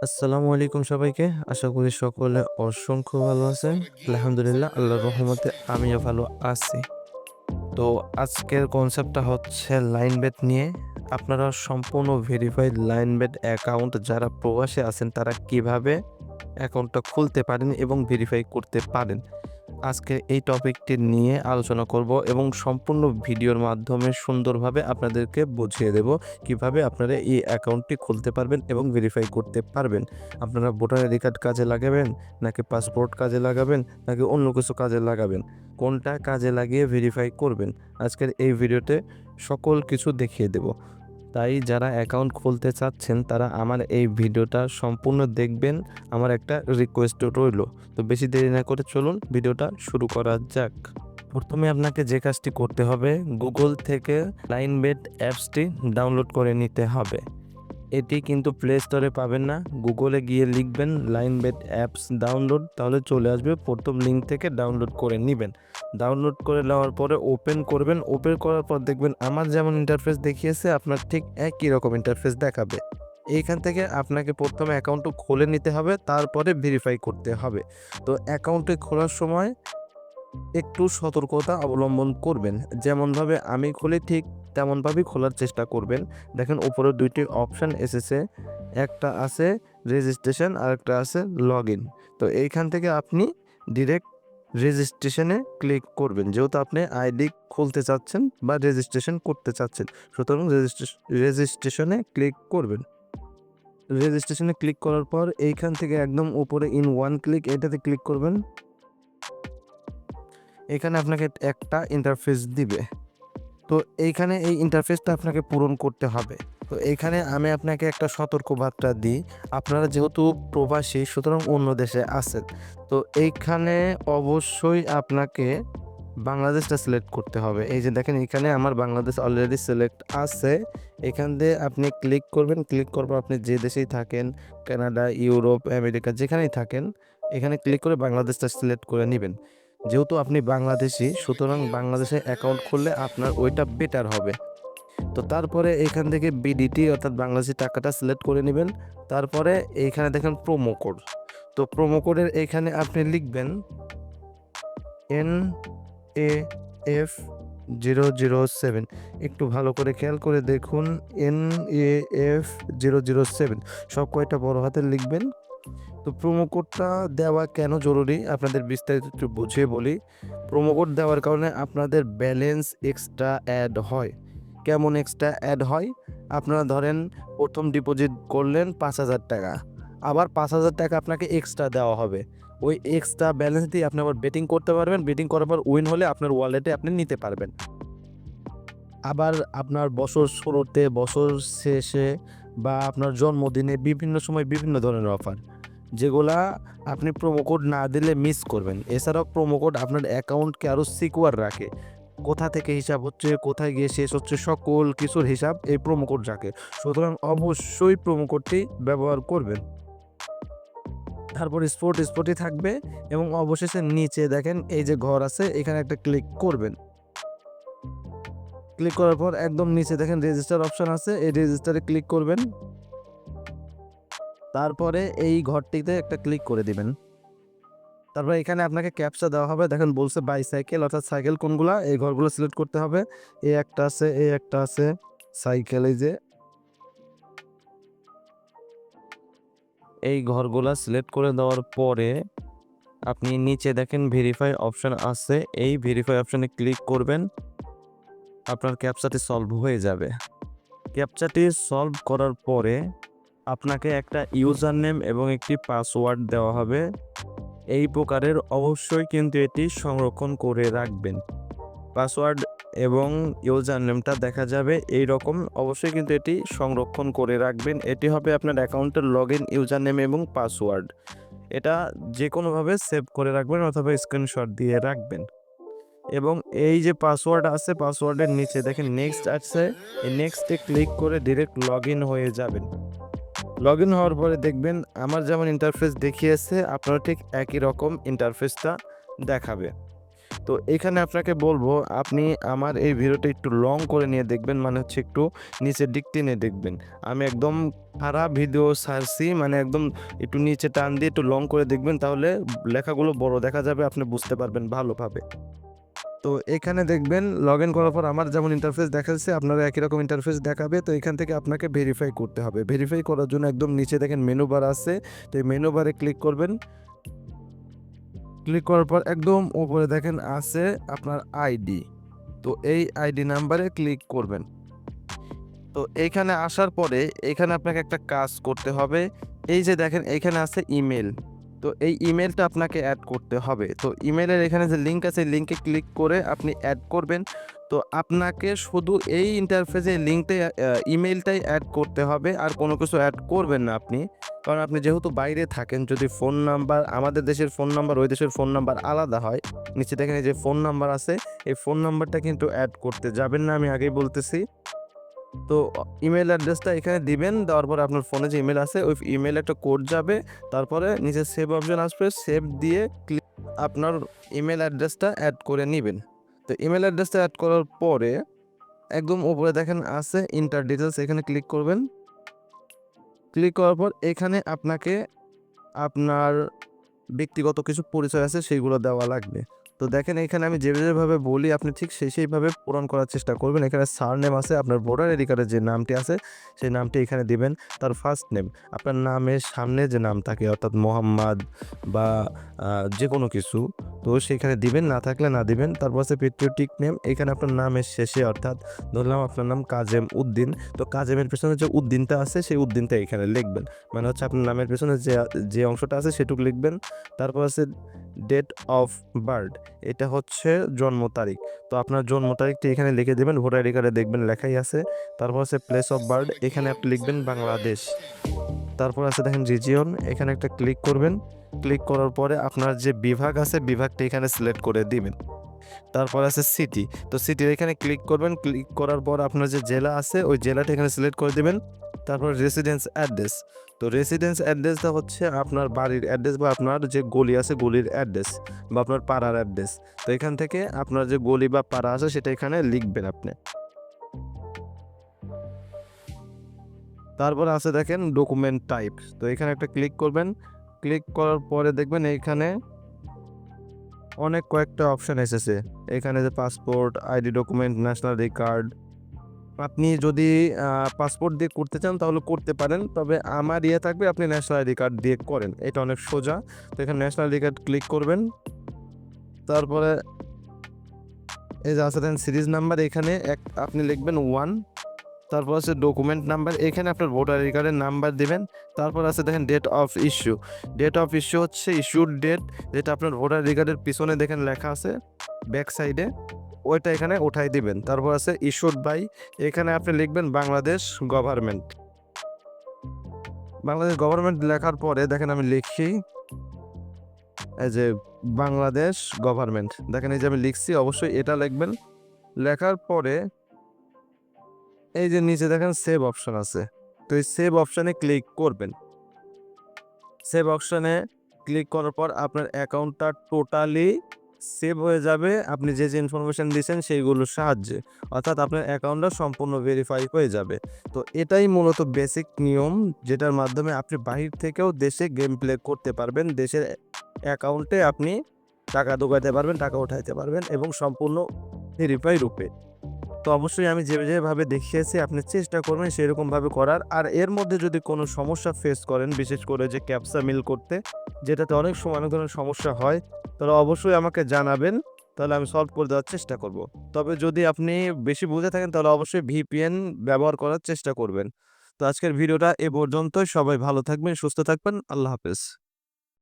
আসসালামু আলাইকুম সবাইকে। আশা করি সকলে অসংখ্য ভালো আছেন। আলহামদুলিল্লাহ আল্লাহর রহমতে আমিও ভালো আছি। তো আজকের কনসেপ্টটা হচ্ছে লাইনবেট নিয়ে। আপনারা সম্পূর্ণ ভেরিফাইড লাইনবেট অ্যাকাউন্ট যারা প্রবাসে আছেন তারা কিভাবে অ্যাকাউন্টটা খুলতে পারেন এবং ভেরিফাই করতে পারেন। আজকে এই টপিকটি নিয়ে আলোচনা করব এবং সম্পূর্ণ ভিডিওর মাধ্যমে সুন্দরভাবে আপনাদেরকে বুঝিয়ে দেব কিভাবে আপনারা এই অ্যাকাউন্টটি খুলতে পারবেন এবং ভেরিফাই করতে পারবেন। আপনারা ভোটার আইডি কার্ড কাজে লাগাবেন নাকি পাসপোর্ট কাজে লাগাবেন নাকি অন্য কিছু কাজে লাগাবেন, কোনটা কাজে লাগিয়ে ভেরিফাই করবেন, আজকের এই ভিডিওতে সকল কিছু দেখিয়ে দেব। তাই যারা অ্যাকাউন্ট খুলতে চাচ্ছেন তারা আমার এই ভিডিওটা সম্পূর্ণ দেখবেন, আমার একটা রিকোয়েস্ট রইল। তো বেশি দেরি না করে চলুন ভিডিওটা শুরু করা যাক। প্রথমে আপনাকে যে কাজটি করতে হবে, গুগল থেকে লাইনবেট অ্যাপসটি ডাউনলোড করে নিতে হবে। এটি কিন্তু প্লে স্টোরে পাবেন না, গুগলে গিয়ে লিখবেন লাইনবেট অ্যাপস ডাউনলোড, তাহলে চলে আসবে। প্রথম লিঙ্ক থেকে ডাউনলোড করে নেবেন। ডাউনলোড করে নেওয়ার পরে ওপেন করবেন। ওপেন করার পর দেখবেন আমার যেমন ইন্টারফেস দেখিয়েছে আপনার ঠিক একই রকম ইন্টারফেস দেখাবে। এইখান থেকে আপনাকে প্রথমে অ্যাকাউন্টটা খুলে নিতে হবে, তারপরে ভেরিফাই করতে হবে। তো অ্যাকাউন্টে খোলার সময় একটু সতর্কতা অবলম্বন করবেন। যেমনভাবে আমি খুলি ঠিক তেমনভাবেই খোলার চেষ্টা করবেন। দেখেন উপরে দুইটি অপশান এসেছে, একটা আছে রেজিস্ট্রেশন আর একটা আছে লগ ইন। তো এইখান থেকে আপনি ডিরেক্ট রেজিস্ট্রেশনে ক্লিক করবেন, যেহেতু আপনি আইডি খুলতে চাচ্ছেন বা রেজিস্ট্রেশন করতে চাচ্ছেন, সুতরাং রেজিস্ট্রেশনে ক্লিক করবেন। রেজিস্ট্রেশনে ক্লিক করার পর এইখান থেকে একদম উপরে ইন ওয়ান ক্লিক এটাতে ক্লিক করবেন। এখানে আপনাকে একটা ইন্টারফেস দিবে। তো এইখানে এই ইন্টারফেসটা আপনাকে পূরণ করতে হবে। তো এইখানে আমি আপনাকে একটা সতর্কবার্তা দিই, আপনারা যেহেতু প্রবাসী সুতরাং অন্য দেশে আছেন, তো এইখানে অবশ্যই আপনাকে বাংলাদেশটা সিলেক্ট করতে হবে। এই যে দেখেন এখানে আমার বাংলাদেশ অলরেডি সিলেক্ট আছে। এখান দিয়ে আপনি ক্লিক করবেন। ক্লিক করার পর আপনি যে দেশেই থাকেন, কানাডা, ইউরোপ, আমেরিকা যেখানেই থাকেন, এখানে ক্লিক করে বাংলাদেশটা সিলেক্ট করে নেবেন। যেহেতু আপনি বাংলাদেশি সুতরাং বাংলাদেশে অ্যাকাউন্ট খুললে আপনার ওইটা বেটার হবে। তো তারপরে এখান থেকে বিডিটি অর্থাৎ বাংলাদেশি টাকাটা সিলেক্ট করে নেবেন। তারপরে এইখানে দেখেন প্রোমো কোড। তো প্রোমো কোডের এইখানে আপনি লিখবেন NAF007। একটু ভালো করে খেয়াল করে দেখুন, NAF007 সব কয়টা বড় হাতের লিখবেন। তো প্রোমো কোডটা দেওয়া কেন জরুরি আপনাদের বিস্তারিত একটু বুঝিয়ে বলি। প্রোমো কোড দেওয়ার কারণে আপনাদের ব্যালেন্স এক্সট্রা অ্যাড হয়। কেমন এক্সট্রা অ্যাড হয়? আপনারা ধরেন প্রথম ডিপোজিট করলেন ৫,০০০ টাকা, আবার ৫,০০০ টাকা আপনাকে এক্সট্রা দেওয়া হবে। ওই এক্সট্রা ব্যালেন্স দিয়ে আপনি আবার বেটিং করতে পারবেন। বেটিং করার পর উইন হলে আপনার ওয়ালেটে আপনি নিতে পারবেন। আবার আপনার বছর শুরুতে, বছর শেষে বা আপনার জন্মদিনে বিভিন্ন সময় বিভিন্ন ধরনের অফার, যেগুলা আপনি প্রোমো কোড না দিলে মিস করবেন। এছাড়াও প্রোমো কোড আপনার অ্যাকাউন্টকে আরও সিকিউর রাখে। কোথা থেকে হিসাব হচ্ছে, কোথায় গিয়ে শেষ হচ্ছে, সকল কিছুর হিসাব এই প্রোমো কোড রাখে। সুতরাং অবশ্যই প্রোমো কোডটি ব্যবহার করবেন। তারপর স্পটই থাকবে এবং অবশেষে নিচে দেখেন এই যে ঘর আছে, এখানে একটা ক্লিক করবেন। ক্লিক করার পর একদম নিচে দেখেন রেজিস্টার অপশন আছে, এই রেজিস্টারে ক্লিক করবেন। তারপরে এই ঘরটিতে একটা ক্লিক করে দিবেন। তারপর এখানে আপনাকে ক্যাপচা দেওয়া হবে। দেখেন বলছে বাইসাইকেল অর্থাৎ সাইকেল কোনগুলা, এই ঘরগুলো সিলেক্ট করতে হবে। এই একটা আছে, এই একটা আছে সাইকেল, এই যে এই ঘরগুলা সিলেক্ট করে দেওয়ার পরে আপনি নিচে দেখেন ভেরিফাই অপশন আছে, এই ভেরিফাই অপশনে ক্লিক করবেন। আপনার ক্যাপচাটি সলভ হয়ে যাবে। ক্যাপচাটি সলভ করার পরে আপনাকে একটা ইউজার নেম এবং একটি পাসওয়ার্ড দেওয়া হবে। এই প্রকারের অবশ্যই কিন্তু এটি সংরক্ষণ করে রাখবেন। পাসওয়ার্ড এবং ইউজার নেমটা দেখা যাবে এই রকম, অবশ্যই কিন্তু এটি সংরক্ষণ করে রাখবেন। এটি হবে আপনার অ্যাকাউন্টের লগইন ইউজার নেম এবং পাসওয়ার্ড। এটা যে কোনোভাবে সেভ করে রাখবেন অথবা স্ক্রিনশট দিয়ে রাখবেন। এবং এই যে পাসওয়ার্ড আছে, পাসওয়ার্ডের নিচে দেখেন নেক্সট আছে, এই নেক্সটে ক্লিক করে ডিরেক্ট লগ ইন হয়ে যাবেন। লগ ইন হওয়ার পরে দেখবেন আমার যেমন ইন্টারফেস দেখিয়েছে আপনারা ঠিক একই রকম ইন্টারফেসটা দেখাবে। তো এখানে আপনাকে বলবো আপনি আমার এই ভিডিওটা একটু লং করে নিয়ে দেখবেন, মানে হচ্ছে একটু নিচের দিক টেনে দেখবেন। আমি একদম খারাপ ভিডিও ছাড়ছি, মানে একদম একটু নিচে টান দিয়ে একটু লং করে দেখবেন, তাহলে লেখাগুলো বড় দেখা যাবে, আপনি বুঝতে পারবেন ভালোভাবে। তো এখানে দেখবেন লগ ইন করার পর আমার যেমন ইন্টারফেস দেখাচ্ছে আপনারা একই রকম ইন্টারফেস দেখাবে। তো এখান থেকে আপনাকে ভেরিফাই করতে হবে। ভেরিফাই করার জন্য একদম নিচে দেখেন মেনু বার আছে, তো এই মেনু বারে ক্লিক করবেন। ক্লিক করার পর একদম উপরে দেখেন আছে আপনার আইডি, তো এই আইডি নাম্বারে ক্লিক করবেন। তো এইখানে আসার পরে এখানে আপনাকে একটা কাজ করতে হবে। এই যে দেখেন এইখানে আছে ইমেল, তো এই ইমেলটা আপনাকে অ্যাড করতে হবে। তো ইমেলের এখানে যে লিঙ্ক আছে লিঙ্কে ক্লিক করে আপনি অ্যাড করবেন। তো আপনাকে শুধু এই ইন্টারফেসে লিঙ্কটাই ইমেলটাই অ্যাড করতে হবে, আর কোনো কিছু অ্যাড করবেন না আপনি। কারণ আপনি যেহেতু বাইরে থাকেন, যদি ফোন নাম্বার আমাদের দেশের ফোন নাম্বার ওই দেশের ফোন নাম্বার আলাদা হয়। নিচে দেখেন এই যে ফোন নাম্বার আছে, এই ফোন নাম্বারটা কিন্তু অ্যাড করতে যাবেন না, আমি আগেই বলতেছি। তো ইমেল অ্যাড্রেসটা এখানে দিবেন, দেওয়ার পরে আপনার ফোনে যে ইমেল আছে ওই ইমেলে একটা কোড যাবে, তারপরে নিচে সেভ অপশন আসবে, সেভ দিয়ে আপনার ইমেল অ্যাড্রেসটা অ্যাড করে নেবেন। তো ইমেল অ্যাড্রেসটা অ্যাড করার পরে একদম উপরে দেখেন আছে ইন্টার ডিটেলস, এখানে ক্লিক করবেন। ক্লিক করার পর এখানে আপনাকে আপনার ব্যক্তিগত কিছু পরিচয় আছে সেইগুলো দেওয়া লাগবে। তো দেখেন এখানে আমি যেভাবে বলি আপনি ঠিক সেইভাবে পূরণ করার চেষ্টা করবেন। এখানে সারনেম আছে, আপনার ভোটার আইডি কার্ডের যে নামটি আছে সেই নামটি এখানে দিবেন। তার ফার্স্ট নেম, আপনার নামের সামনে যে নাম থাকে অর্থাৎ মোহাম্মদ বা যে কোনো কিছু, তো সেখানে দিবেন, না থাকলে না দিবেন। তারপর আছে পেট্রিয়টিক নেম, এখানে আপনার নামের শেষে অর্থাৎ ধরলাম আপনার নাম কাজেম উদ্দিন, তো কাজেমের পেছনে যে উদ্দিনটা আছে সেই উদ্দিনটা এখানে লিখবেন, মানে হচ্ছে আপনার নামের পেছনে যে অংশটা আছে সেটুকু লিখবেন। তারপর আছে ডেট অফ বার্থ, এটা হচ্ছে জন্ম তারিখ, তো আপনার জন্ম তারিখটি এখানে লিখে দেবেন, ভোটার আইডি কার্ডে দেখবেন লেখাই আছে। তারপর আছে প্লেস অফ বার্থ, এখানে আপনি লিখবেন বাংলাদেশ। তারপর আছে দেখেন রিজিয়ন, এখানে একটা ক্লিক করবেন। ক্লিক করার পরে আপনার যে বিভাগ আছে বিভাগটি এখানে সিলেক্ট করে দিবেন। তারপর আছে সিটি, তো সিটির এখানে ক্লিক করবেন। ক্লিক করার পর আপনার যে জেলা আছে ওই জেলাটা এখানে সিলেক্ট করে দিবেন। তারপর রেসিডেন্স অ্যাড্রেস, তো রেসিডেন্স অ্যাড্রেসটা হচ্ছে আপনার বাড়ির অ্যাড্রেস বা আপনার যে গলি আছে গলির অ্যাড্রেস বা আপনার পাড়ার অ্যাড্রেস। তো এখান থেকে আপনার যে গলি বা পাড়া আছে সেটা এখানে লিখবেন আপনি। তারপর আছে দেখেন ডকুমেন্ট টাইপ, তো এখানে একটা ক্লিক করবেন। ক্লিক করার পরে দেখবেন এইখানে অনেক কয়েকটা অপশন এসেছে। এখানে যে passport, ID document, national ID card. আপনি যদি পাসপোর্ট দিয়ে করতে চান তাহলে করতে পারেন, তবে আমার থাকবে আপনি ন্যাশনাল আইডি কার্ড দিয়ে করেন, এটা অনেক সোজা। তো এখানে ন্যাশনাল আইডি কার্ড ক্লিক করবেন। তারপরে এই যে আছে দেখেন সিরিজ নাম্বার, এখানে আপনি লিখবেন 1। তারপর আছে ডকুমেন্ট নাম্বার, এখানে আপনার ভোটার আইডি কার্ডের নাম্বার দিবেন। তারপর আছে দেখেন date of issue, date of issue হচ্ছে ইস্যুর ডেট, যেটা আপনার ভোটার আইডি কার্ডের পিছনে দেখেন লেখা আছে ব্যাক সাইডে, ওইটা এখানে উঠাই দিবেন। তারপর আছে ইস্যুড বাই, এখানে আপনি লিখবেন বাংলাদেশ গভর্নমেন্ট। বাংলাদেশ গভর্নমেন্ট লেখার পরে দেখেন আমি লিখি এই যে বাংলাদেশ গভর্নমেন্ট, দেখেন এই যে আমি লিখছি, অবশ্যই এটা লিখবেন। লেখার পরে এই যে নিচে দেখেন সেভ অপশন আছে, তো এই সেভ অপশনে ক্লিক করবেন। সেভ অপশনে ক্লিক করার পর আপনার অ্যাকাউন্টটা টোটালি সেভ হয়ে যাবে আপনি যে ইনফরমেশন দিয়েছেন সেইগুলোর সাহায্যে, অর্থাৎ আপনার অ্যাকাউন্টটা সম্পূর্ণ ভেরিফাই হয়ে যাবে। তো এটাই মূলত বেসিক নিয়ম, যেটার মাধ্যমে আপনি বাহির থেকেও দেশে গেম প্লে করতে পারবেন, দেশের অ্যাকাউন্টে আপনি টাকা ঢোকাতে পারবেন, টাকা উঠাইতে পারবেন এবং সম্পূর্ণ ভেরিফাই রূপে। তো অবশ্যই আমি যেভাবে দেখিয়েছি আপনি চেষ্টা করবেন সেরকমভাবে করার। আর এর মধ্যে যদি কোনো সমস্যা ফেস করেন, বিশেষ করে যে ক্যাপচা মিল করতে, যেটাতে অনেক সময় অনেক ধরনের সমস্যা হয়, তাহলে অবশ্যই আমাকে জানাবেন, তাহলে আমি সলভ করে দেওয়ার চেষ্টা করব। তবে যদি আপনি বেশি বুঝে থাকেন তাহলে অবশ্যই ভিপিএন ব্যবহার করার চেষ্টা করবেন। তো আজকের ভিডিওটা এ পর্যন্তই। সবাই ভালো থাকবেন, সুস্থ থাকবেন। আল্লাহ হাফেজ।